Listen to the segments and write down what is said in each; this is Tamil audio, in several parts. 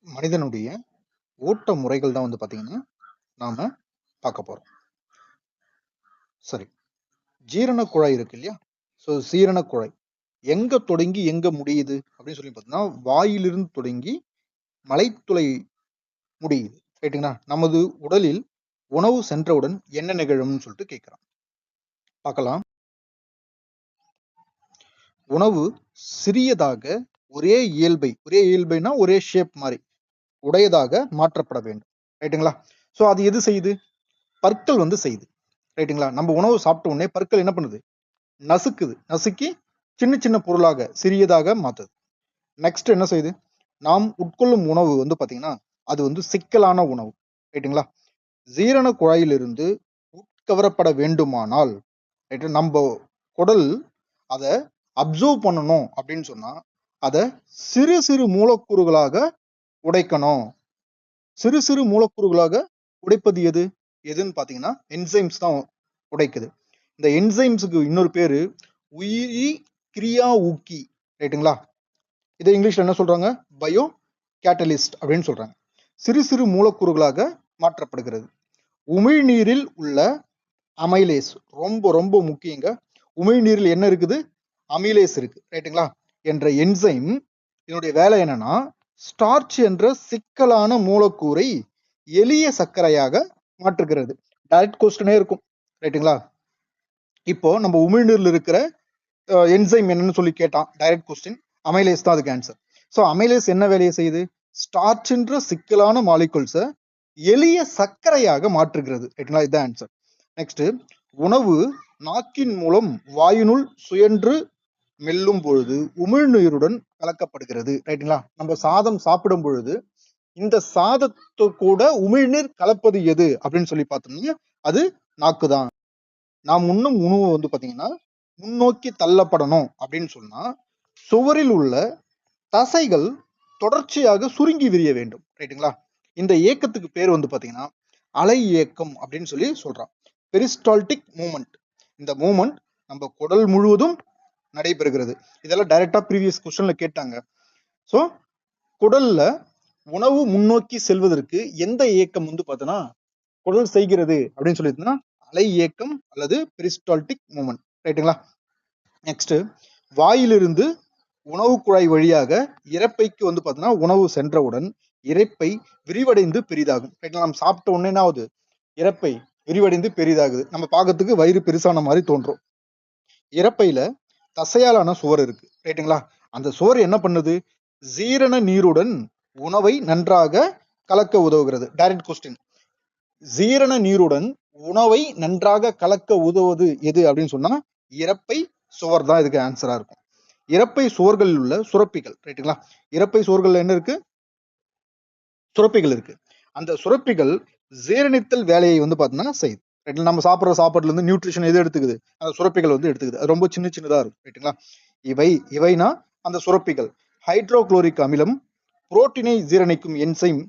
மனிதனுடைய ஓட்ட முறைகள் தான் வந்து பார்த்தீங்கன்னா, நாம பார்க்க போறோம். சரி. ஜீரண குழாய் இருக்கு இல்லையா? ஸோ சீரண குழாய் எங்க தொடங்கி எங்க முடியுது அப்படின்னு சொல்லி பார்த்தீங்கன்னா, வாயிலிருந்து தொடங்கி மலைத்துளை முடியுது. ரைட்டுங்களா? நமது உடலில் உணவு சென்றவுடன் என்ன நிகழும்னு சொல்லிட்டு கேட்கிறான். பார்க்கலாம். உணவு சிறியதாக ஒரே இயல்பைனா ஒரே ஷேப் மாரி உடையதாக மாற்றப்பட வேண்டும். ரைட்டுங்களா? ஸோ அது எது செய்யுது? பற்கள் வந்து செய்யுது. ரைட்டுங்களா? நம்ம உணவு சாப்பிட்ட உடனே பற்கள் என்ன பண்ணுது? நசுக்குது. நசுக்கி சின்ன சின்ன பொருளாக சிறியதாக மாத்துது. நெக்ஸ்ட் என்ன செய்யுது? நாம் உட்கொள்ளும் உணவு வந்து பார்த்தீங்கன்னா, அது வந்து சிக்கலான உணவு. ரைட்டுங்களா? ஜீரண குழாயிலிருந்து உட்கவரப்பட வேண்டுமானால், ரைட்டு நம்ப குடல் அத அப்சர்வ் பண்ணணும் அப்படின்னு சொன்னா, அத சிறு சிறு மூலக்கூறுகளாக உடைக்கணும். சிறு சிறு மூலக்கூறுகளாக உடைப்பது எது? எதுன்னு பார்த்தீங்கன்னா, என்சைம்ஸ் தான் உடைக்குது. இந்த என்சைம்ஸுக்கு இன்னொரு பேரு உயிரி கிரியா ஊக்கி. ரைட்டுங்களா? இதை இங்கிலீஷ்ல என்ன சொல்றாங்க? பயோ கேட்டலிஸ்ட் அப்படின்னு சொல்றாங்க. சிறு சிறு மூலக்கூறுகளாக மாற்றப்படுகிறது. உமிழ்நீரில் உள்ள அமைலேஸ் ரொம்ப ரொம்ப முக்கியங்க. உமிழ்நீரில் என்ன இருக்குது? அமிலேஸ் இருக்கு. ரைட்டுங்களா? என்ற என்சைம் இதனுடைய வேலை என்னன்னா, ஸ்டார்ச் என்ற சிக்கலான மூலக்கூறை எளிய சர்க்கரையாக மாற்றுகிறது. டைரக்ட் கொஸ்டினே இருக்கும். ரைட்டுங்களா? இப்போ நம்ம உமிழ்நீர்ல இருக்கிற என்சைம் என்னன்னு சொல்லி கேட்டான். Direct question. அமைலேஸ் தான் அதுக்கு ஆன்சர். ஸோ அமைலேஸ் என்ன வேலையை செய்யுது? ஸ்டார்ச்ன்ற சிக்கலான மாலிகுல்ஸை எளிய சர்க்கரையாக மாற்றுகிறது. ரைட்டுங்களா? இதுதான் ஆன்சர். நெக்ஸ்ட், உணவு நாக்கின் மூலம் வாயினுள் சுயன்று மெல்லும் பொழுது உமிழ்நீருடன் கலக்கப்படுகிறது. ரைட்டுங்களா? நம்ம சாதம் சாப்பிடும் பொழுது இந்த சாதத்தை கூட உமிழ்நீர் கலப்பது எது அப்படின்னு சொல்லி பார்த்தோம்னா அது நாக்கு தான். நாம் உண்ணும் உணவு வந்து பாத்தீங்கன்னா முன்னோக்கி தள்ளப்படணும் அப்படின்னு சொன்னா சுவரில் உள்ள தசைகள் தொடர்ச்சியாக சுருங்கி விரிய வேண்டும். ரைட்டுங்களா? இந்த இயக்கத்துக்கு பேர் வந்து பாத்தீங்கன்னா அலை இயக்கம் அப்படின்னு சொல்லி சொல்றான். Peristaltic moment. இந்த மூமெண்ட் நம்ம குடல் முழுவதும் நடைபெறுகிறது. இதெல்லாம் டைரக்டா ப்ரீவியஸ் கொஸ்டின்ல கேட்டாங்க. ஸோ குடல்ல உணவு முன்னோக்கி செல்வதற்கு எந்த இயக்கம் வந்து பார்த்தோன்னா குடல் செய்கிறது அப்படின்னு சொல்லியிருந்தோம்னா அலை இயக்கம் அல்லது பெரிஸ்டால்டிக் மூமெண்ட். ரைட்டுங்களா? நெக்ஸ்ட், வாயிலிருந்து உணவு குழாய் வழியாக இரைப்பைக்கு வந்து பார்த்தோன்னா உணவு சென்றவுடன் இரைப்பை விரிவடைந்து பெரிதாகும். ரைட்டுங்களா? நம்ம சாப்பிட்ட உடனே என்ன ஆகுது? இரைப்பை விரிவடைந்து பெரிதாகுது. நம்ம பார்க்கறதுக்கு வயிறு பெருசான மாதிரி தோன்றும். இரைப்பையில தசையாலான சுவர் இருக்கு. ரைட்டுங்களா? அந்த சுவர் என்ன பண்ணுது? ஜீரண நீருடன் உணவை நன்றாக கலக்க உதவுகிறது. Direct question. ஜீரண நீருடன் உணவை நன்றாக கலக்க உதவுவது எது அப்படின்னு சொன்னா இரைப்பை சுவர் தான் இதுக்கு ஆன்சரா இருக்கும். இரைப்பை சுவர்களில் உள்ள சுரப்பிகள். ரைட்டுங்களா? இரைப்பை சுவர்கள் என்ன இருக்கு? சுரப்பிகள் இருக்கு. அந்த சுரப்பிகள் ஜீரணித்தல் வேலையை வந்து பார்த்தீங்கன்னா செய்யுது. ரைட்டுங்களா? நம்ம சாப்பிட்ற சாப்பாட்டுல இருந்து நியூட்ரிஷன் எது எடுத்துக்குது? அந்த சுரப்பிகள் வந்து எடுத்துக்குது. அது ரொம்ப சின்ன சின்னதா இருக்கும். ரைட்டுங்களா? இவைனா அந்த சுரப்பிகள் ஹைட்ரோகுளோரிக் அமிலம், புரோட்டீனை ஜீரணிக்கும் என்சைம்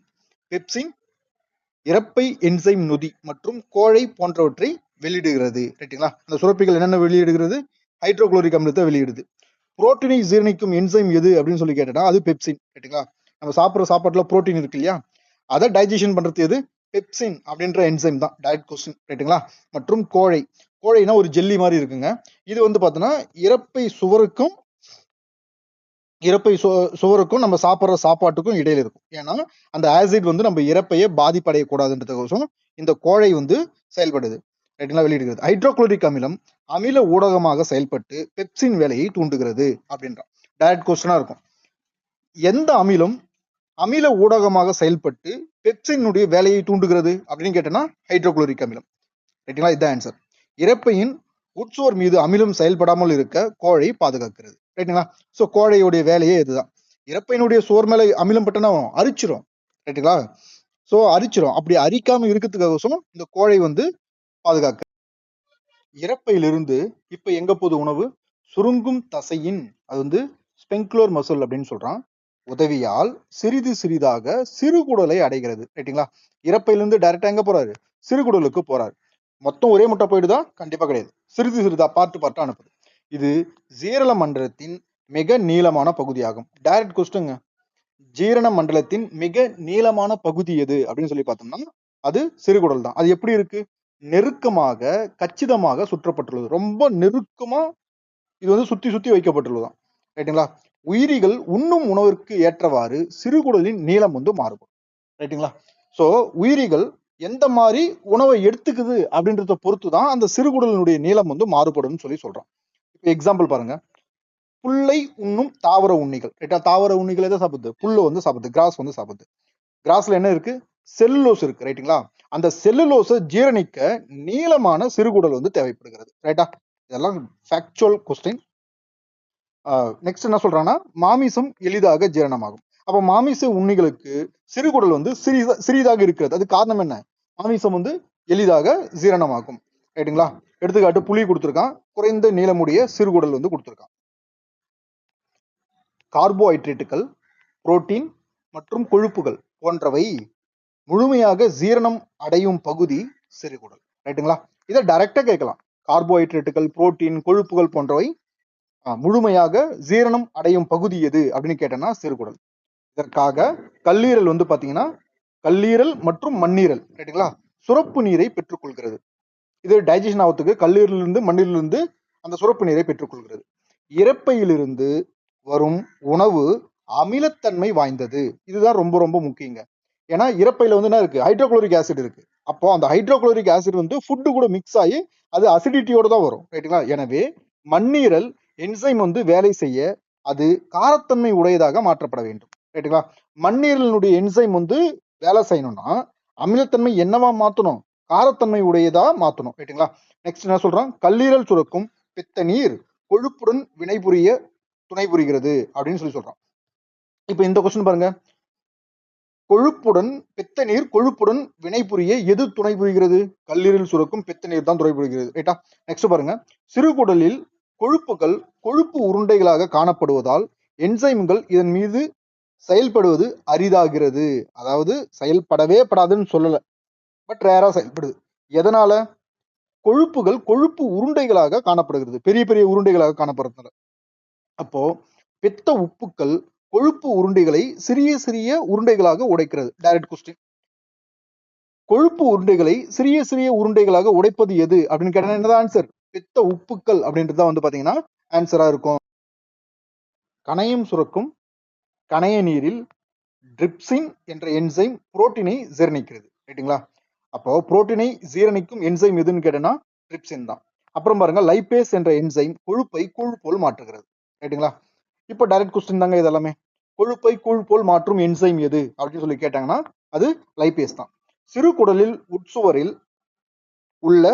பெப்சின், இரைப்பை என்சைம் நொதி மற்றும் கோழை போன்றவற்றை வெளியிடுகிறது. ரைட்டுங்களா? அந்த சுரப்பிகள் என்னென்ன வெளியிடுகிறது? ஹைட்ரோகுளோரிக் அமிலத்தை வெளியிடுது. புரோட்டீனை ஜீரணிக்கும் என்சைம் எது அப்படின்னு சொல்லி கேட்டா அது பெப்சின். ரைட்டுங்களா? நம்ம சாப்பிட்ற சாப்பாட்டுல புரோட்டீன் இருக்கு இல்லையா? அதை டைஜஷன் பண்றது எது? பெப்சின் அப்படின்ற என்சைம் தான். Direct question. ரைட்டுங்களா? மற்றும் கோழைனா ஒரு ஜெல்லி மாதிரி இருக்குங்க. இது வந்து பார்த்தோன்னா இரைப்பை சுவருக்கும் நம்ம சாப்பிட்ற சாப்பாட்டுக்கும் இடையில இருக்கும். ஏன்னா அந்த ஆசிட் வந்து நம்ம இரைப்பையை பாதிப்படையக்கூடாதுன்றதுக்கோசம் இந்த கோழை வந்து செயல்படுது. ரைட்டுங்களா? வெளியிடுகிறது. ஹைட்ரோகுளோரிக் அமிலம் அமில ஊடகமாக செயல்பட்டு பெப்சின் வேலையை தூண்டுகிறது அப்படின்றான். டைரக்ட் கொஸ்டினா இருக்கும். எந்த அமிலம் அமில ஊடகமாக செயல்பட்டு பெப்சினுடைய வேலையை தூண்டுகிறது அப்படின்னு கேட்டோம்னா ஹைட்ரோகுளோரிக் அமிலம். ரைட்டுங்களா? இதுதான் ஆன்சர். இரைப்பையின் உட்சுவர் மீது அமிலம் செயல்படாமல் இருக்க கோழை பாதுகாக்கிறது. ரைட்டுங்களா? ஸோ கோழையுடைய வேலையே இதுதான். இரைப்பையினுடைய சுவர் மேல அமிலம் பட்டனா அரிச்சிரும். ரைட்டுங்களா? ஸோ அரிச்சிரும். அப்படி அரிக்காம இருக்கிறதுக்காக இந்த கோழை வந்து பாதுகாக்க. இரைப்பையிலிருந்து இப்ப எங்க போகுது உணவு? சுருங்கும் தசையின் அது வந்து ஸ்பெங்குலர் மசில் அப்படின்னு சொல்றான். உதவியால் சிறிது சிறிதாக சிறுகுடலை அடைகிறது. ரைட்டுங்களா? இரைப்பையிலிருந்து டைரக்டா எங்க போறாரு? சிறுகுடலுக்கு போறாரு. மொத்தம் ஒரே முட்டை போயிடுதா? கண்டிப்பா கிடையாது. சிறிது சிறிதா பார்ட்டு அனுப்புது. இது ஜீரல மண்டலத்தின் மிக நீளமான பகுதியாகும். டைரக்ட் கொஸ்டின்ங்க. ஜீரண மண்டலத்தின் மிக நீளமான பகுதி எது அப்படின்னு சொல்லி பார்த்தோம்னா அது சிறுகுடல் தான். அது எப்படி இருக்கு? நெருக்கமாக கச்சிதமாக சுற்றப்பட்டுள்ளது. ரொம்ப நெருக்கமா இது வந்து சுத்தி சுத்தி வைக்கப்பட்டுள்ளதாம். ரைட்டுங்களா? உயிரிகள் உண்ணும் உணவிற்கு ஏற்றவாறு சிறுகுடலின் நீளம் வந்து மாறுபடும். ரைட்டுங்களா? சோ உயிரிகள் எந்த மாதிரி உணவை எடுத்துக்குது அப்படின்றத பொறுத்து தான் அந்த சிறுகுடலினுடைய நீளம் வந்து மாறுபடும் சொல்லி சொல்றோம். இப்போ எக்ஸாம்பிள் பாருங்க. புல்லை உண்ணும் தாவர உண்ணிகள். ரைட்டா? தாவர உண்ணிகள் எதை சாப்பிடுது? புல்லு வந்து சாப்பிடுது. கிராஸ் வந்து சாப்பிடுது. கிராஸ்ல என்ன இருக்கு? செல்லுலோஸ் இருக்கு. ரைட்டுங்களா? அந்த செல்லுலோஸை ஜீரணிக்க நீளமான சிறுகுடல் வந்து தேவைப்படுகிறது. ரைட்டா? இதெல்லாம் ஃபேக்சுவல் கொஸ்டின். நெக்ஸ்ட் என்ன சொல்றாங்கன்னா மாமிசம் எளிதாக ஜீரணமாகும். அப்ப மாமிச உண்ணிகளுக்கு சிறுகுடல் வந்து சிறிதாக இருக்கிறது. அது காரணம் என்ன? மாமிசம் வந்து எளிதாக ஜீரணமாகும். ரைட்டுங்களா? எடுத்துக்காட்டு புளி கொடுத்திருக்கான். குறைந்த நீளமுடைய சிறுகுடல் வந்து கொடுத்திருக்கான். கார்போஹைட்ரேட்டுகள், புரோட்டீன் மற்றும் கொழுப்புகள் போன்றவை முழுமையாக ஜீரணம் அடையும் பகுதி சிறுகுடல். ரைட்டுங்களா? இதை டைரக்டா கேட்கலாம். கார்போஹைட்ரேட்டுகள், புரோட்டீன், கொழுப்புகள் போன்றவை முழுமையாக ஜீரணம் அடையும் பகுதி எது அப்படின்னு கேட்டேன்னா சிறுகுடல். இதற்காக கல்லீரல் வந்து பாத்தீங்கன்னா கல்லீரல் மற்றும் மண்ணீரல் ரைட்டுங்களா சுரப்பு நீரை பெற்றுக்கொள்கிறது. இது டைஜஷன் ஆகிறதுக்கு கல்லீரலிருந்து மண்ணீரிலிருந்து அந்த சுரப்பு நீரை பெற்றுக்கொள்கிறது. இறப்பையிலிருந்து வரும் உணவு அமிலத்தன்மை வாய்ந்தது. இதுதான் ரொம்ப ரொம்ப முக்கியங்க. ஏன்னா இறப்பையில வந்து என்ன இருக்கு? ஹைட்ரோகுளோரிக் ஆசிட் இருக்கு. அப்போ அந்த ஹைட்ரோகுளோரிக் ஆசிட் வந்து ஃபுட்டு கூட மிக்ஸ் ஆகி அது அசிடிட்டியோட தான் வரும். ரைட்டுங்களா? எனவே மண்ணீரல் என்சைம் வந்து வேலை செய்ய அது காரத்தன்மை உடையதாக மாற்றப்பட வேண்டும். ரைட்டுங்களா? மண்ணீரலினுடைய என்சைம் வந்து வேலை செய்யணும்னா அமிலத்தன்மை என்னவா மாத்தணும்? காரத்தன்மை உடையதா மாத்தணும். ரைட்டுங்களா? நெக்ஸ்ட் என்ன சொல்றோம்? கல்லீரல் சுரக்கும் பித்த நீர் கொழுப்புடன் வினைபுரிய துணை புரிகிறது அப்படின்னு சொல்லி சொல்றோம். இப்ப இந்த கொஸ்டின் பாருங்க. கொழுப்புடன் பித்த நீர் கொழுப்புடன் வினைபுரிய எது துணை புரிகிறது? கல்லீரல் சுரக்கும் பித்த நீர் தான் துணை புரிகிறது. ரைட்டா? நெக்ஸ்ட் பாருங்க. சிறுகுடலில் கொழுப்புகள் கொழுப்பு உருண்டைகளாக காணப்படுவதால் என்சைம்கள் இதன் மீது செயல்படுவது அரிதாகிறது. அதாவது செயல்படவே படாதுன்னு சொல்லல. பட் ரேரா செயல்படுது. எதனால? கொழுப்புகள் கொழுப்பு உருண்டைகளாக காணப்படுகிறது. பெரிய பெரிய உருண்டைகளாக காணப்படுறதுனால. அப்போ பித்த உப்புக்கள் கொழுப்பு உருண்டைகளை சிறிய சிறிய உருண்டைகளாக உடைக்கிறது. Direct question. கொழுப்பு உருண்டைகளை சிறிய சிறிய உருண்டைகளாக உடைப்பது எது அப்படின்னு கேட்டா என்னதான் ஆன்சர்? பித்த உப்புக்கள் அப்படின்றத வந்து பாத்தீங்கன்னா ஆன்சரா இருக்கும். கணையம் சுரக்கும் கணைய நீரில் டிரிப்சின் என்ற என்சைம் புரோட்டீனை ஜீரணிக்கிறது. ரைட்டுங்களா? அப்போ புரோட்டீனை ஜீரணிக்கும் என்சைம் எதுன்னு கேட்டனா டிரிப்சின் தான். அப்புறம் பாருங்க லைபேஸ் என்ற என்சைம் கொழுப்பை கூழ் போல் மாற்றுகிறது. ரைட்டுங்களா? இப்போ டைரக்ட் கொஸ்டின் தாங்க இது எல்லாமே. கொழுப்பை கூழ் போல் மாற்றும் என்சைம் எது அப்படின்னு சொல்லி கேட்டாங்கன்னா அது லைபேஸ் தான். சிறுகுடலில் உட்சுவரில் உள்ள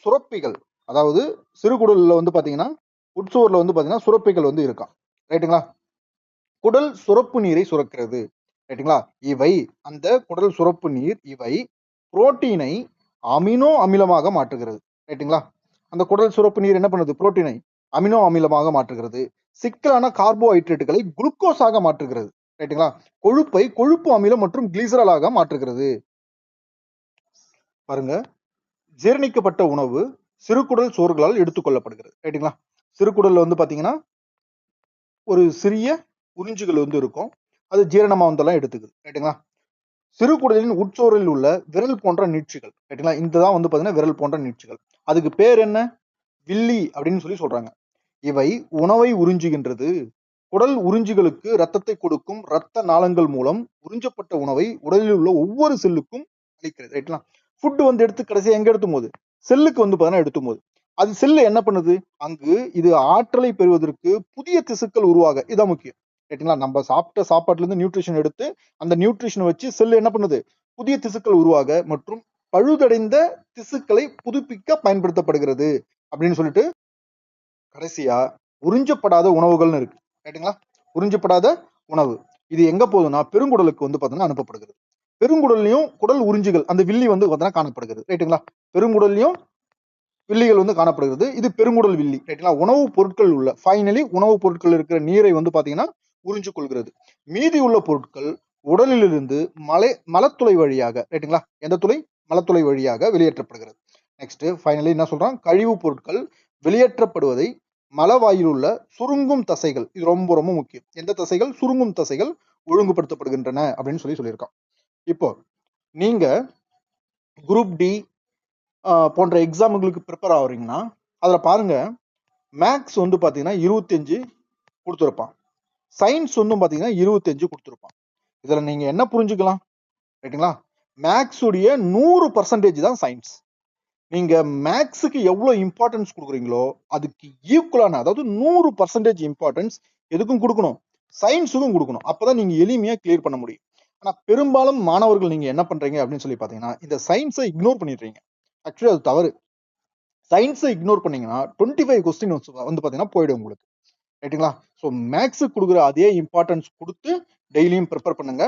சுரப்பிகள், அதாவது சிறுகுடல்ல வந்து பாத்தீங்கன்னா உட்சுவர்ல வந்து பாத்தீங்கன்னா சுரப்பிகள் வந்து இருக்காம். ரைட்டுங்களா? குடல் சுரப்பு நீரை சுரக்கிறது. ரைட்டுங்களா? இவை அந்த குடல் சுரப்பு நீர் இவை புரோட்டீனை அமினோ அமிலமாக மாற்றுகிறது. ரைட்டுங்களா? அந்த குடல் சுரப்பு நீர் என்ன பண்ணுது? புரோட்டீனை அமினோ அமிலமாக மாற்றுகிறது. சிக்கலான கார்போஹைட்ரேட்டுகளை குளுக்கோஸாக மாற்றுகிறது. ரைட்டுங்களா? கொழுப்பை கொழுப்பு அமிலம் மற்றும் கிளிசராலாக மாற்றுகிறது. பாருங்க, ஜீரணிக்கப்பட்ட உணவு சிறுகுடல் சோறுகளால் எடுத்துக்கொள்ளப்படுகிறது. ரைட்டுங்களா? சிறுகுடல்ல வந்து பாத்தீங்கன்னா ஒரு சிறிய உறிஞ்சுகள் வந்து இருக்கும். அது ஜீரணமா வந்தெல்லாம் எடுத்துக்குது. ரைட்டுங்களா? சிறுகுடலின் உட்சோரில் உள்ள விரல் போன்ற நீட்சிகள். ரைட்டுங்களா? இதுதான் வந்து பாத்தீங்கன்னா விரல் போன்ற நீட்சிகள். அதுக்கு பேர் என்ன? வில்லி அப்படின்னு சொல்லி சொல்றாங்க. இவை உணவை உறிஞ்சுகின்றது. குடல் உறிஞ்சுகளுக்கு ரத்தத்தை கொடுக்கும் ரத்த நாளங்கள் மூலம் உறிஞ்சப்பட்ட உணவை உடலில் உள்ள ஒவ்வொரு செல்லுக்கும் அளிக்கிறது. ரைட்ங்களா? ஃபுட் வந்து எடுத்து கடைசியா எங்க எடுத்தும் போது செல்லுக்கு வந்து பாத்தீங்கன்னா எடுத்தும் போது அது செல்லு என்ன பண்ணுது? அங்கு இது ஆற்றலை பெறுவதற்கு புதிய திசுக்கள் உருவாக இதான் முக்கியம். ரைட்டுங்களா? நம்ம சாப்பிட்ட சாப்பாட்டுல இருந்து நியூட்ரிஷன் எடுத்து அந்த நியூட்ரிஷனை வச்சு செல்லு என்ன பண்ணுது? புதிய திசுக்கள் உருவாக மற்றும் பழுதடைந்த திசுக்களை புதுப்பிக்க பயன்படுத்தப்படுகிறது அப்படின்னு சொல்லிட்டு கடைசியா உறிஞ்சப்படாத உணவுகள்னு இருக்கு. ரைட்டுங்களா? உறிஞ்சப்படாத உணவு இது எங்க போகுதுன்னா பெருங்குடலுக்கு வந்து பாத்தீங்கன்னா அனுப்பப்படுகிறது. பெருங்குடல்லையும் குடல் உறிஞ்சுகள் அந்த வில்லி வந்து பாத்தீங்கன்னா காணப்படுகிறது. ரைட்டுங்களா? பெருங்குடல்லையும் வில்லிகள் வந்து காணப்படுகிறது. இது பெருங்குடல் வில்லி. ரைட்டுங்களா? உணவுப் பொருட்கள் உள்ள ஃபைனலி உணவுப் பொருட்கள் இருக்கிற நீரை வந்து பாத்தீங்கன்னா உறிஞ்சு கொள்கிறது. மீதி உள்ள பொருட்கள் உடலிலிருந்து மலத்துளை வழியாக ரைட்டுங்களா? எந்த துளை? மலத்துளை வழியாக வெளியேற்றப்படுகிறது. நெக்ஸ்ட் ஃபைனலி என்ன சொல்றான்? கழிவுப் பொருட்கள் வெளியேற்றப்படுவதை மலவாயில் உள்ள சுருங்கும் தசைகள், இது ரொம்ப ரொம்ப முக்கியம். எந்த தசைகள்? சுருங்கும் தசைகள் ஒழுங்குபடுத்தப்படுகின்றன அப்படின்னு சொல்லியிருக்கான். இப்போ நீங்க குரூப் டி போன்ற எக்ஸாம்களுக்கு ப்ரிப்பேர் ஆகுறீங்கன்னா அதுல பாருங்க, மேக்ஸ் வந்து பாத்தீங்கன்னா 25 கொடுத்துருப்பான், சயின்ஸ் வந்து பாத்தீங்கன்னா 25 கொடுத்துருப்பான். இதுல நீங்க என்ன புரிஞ்சுக்கலாம்? ரைட்டுங்களா? மேக்ஸ் உடைய 100% தான் சயின்ஸ். நீங்க மேக்ஸுக்கு எவ்வளவு இம்பார்ட்டன்ஸ் கொடுக்குறீங்களோ அதுக்கு ஈக்குவலான, அதாவது 100% இம்பார்ட்டன்ஸ் எதுக்கும் கொடுக்கணும், சயின்ஸுக்கும் கொடுக்கணும். அப்பதான் நீங்க எளிமையா கிளியர் பண்ண முடியும். ஆனா பெரும்பாலும் மாணவர்கள் நீங்க என்ன பண்றீங்க அப்படின்னு சொல்லி பாத்தீங்கன்னா, இந்த சயின்ஸை இக்னோர் பண்ணிடுறீங்க. ஆக்சுவலி அது தவறு. சயின்ஸை இக்னோர் பண்ணீங்கன்னா 25 கொஸ்டின் வந்து பாத்தீங்கன்னா போயிடும் உங்களுக்கு. ரைட்டுங்களா? ஸோ மேக்ஸுக்கு கொடுக்குற அதே இம்பார்ட்டன்ஸ் கொடுத்து டெய்லியும் ப்ரிப்பேர் பண்ணுங்க.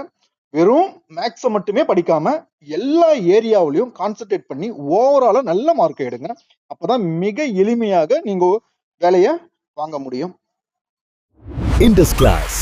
வெறும் மேக்ஸை மட்டுமே படிக்காம எல்லா ஏரியாவிலையும் கான்சென்ட்ரேட் பண்ணி ஓவராலா நல்ல மார்க் எடுங்க. அப்பதான் மிக எளிமையாக நீங்க வேலையை வாங்க முடியும். Indus Class.